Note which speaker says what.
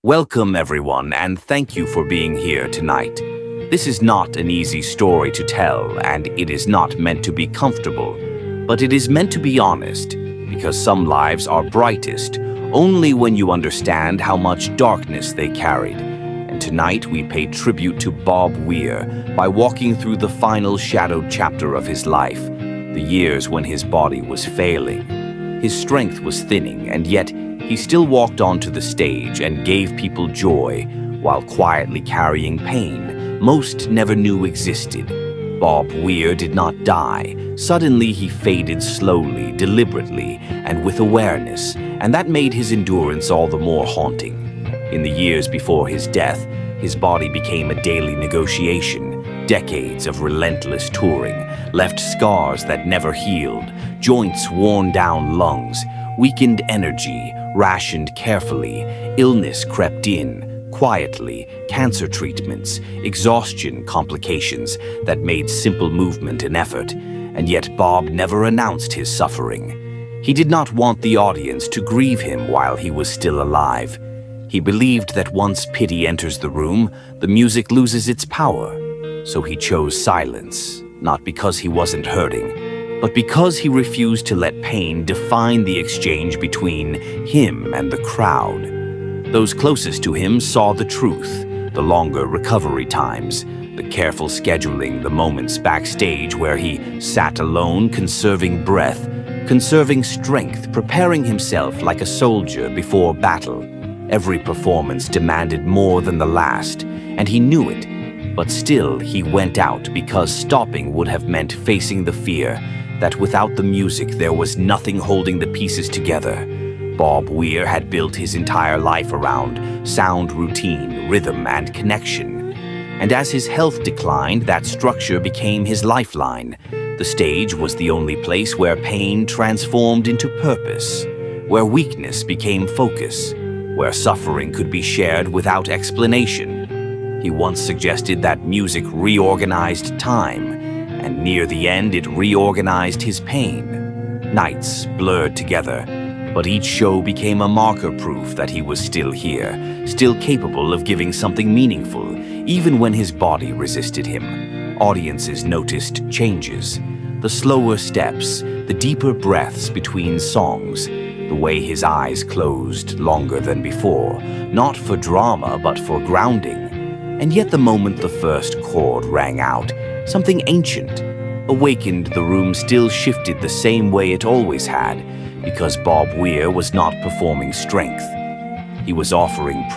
Speaker 1: Welcome, everyone, and thank you for being here tonight. This is not an easy story to tell, and it is not meant to be comfortable, but it is meant to be honest, because some lives are brightest only when you understand how much darkness they carried. And tonight we pay tribute to Bob Weir by walking through the final shadowed chapter of his life, the years when his body was failing. His strength was thinning, and yet he still walked onto the stage and gave people joy while quietly carrying pain most never knew existed. Bob Weir did not die. Suddenly he faded slowly, deliberately, and with awareness, and that made his endurance all the more haunting. In the years before his death, his body became a daily negotiation. Decades of relentless touring left scars that never healed, joints worn down lungs, weakened energy, rationed carefully. Illness crept in, quietly, cancer treatments, exhaustion complications that made simple movement an effort. And yet Bob never announced his suffering. He did not want the audience to grieve him while he was still alive. He believed that once pity enters the room, the music loses its power. So he chose silence, not because he wasn't hurting, but because he refused to let pain define the exchange between him and the crowd. Those closest to him saw the truth, the longer recovery times, the careful scheduling, the moments backstage where he sat alone, conserving breath, conserving strength, preparing himself like a soldier before battle. Every performance demanded more than the last, and he knew it. But still, he went out because stopping would have meant facing the fear that without the music there was nothing holding the pieces together. Bob Weir had built his entire life around sound routine, rhythm, and connection. And as his health declined, that structure became his lifeline. The stage was the only place where pain transformed into purpose, where weakness became focus, where suffering could be shared without explanation. He once suggested that music reorganized time, and near the end it reorganized his pain. Nights blurred together, but each show became a marker proof that he was still here, still capable of giving something meaningful, even when his body resisted him. Audiences noticed changes, the slower steps, the deeper breaths between songs, the way his eyes closed longer than before, not for drama but for grounding. And yet the moment the first chord rang out, something ancient, awakened, the room still shifted the same way it always had, because Bob Weir was not performing strength. He was offering presence.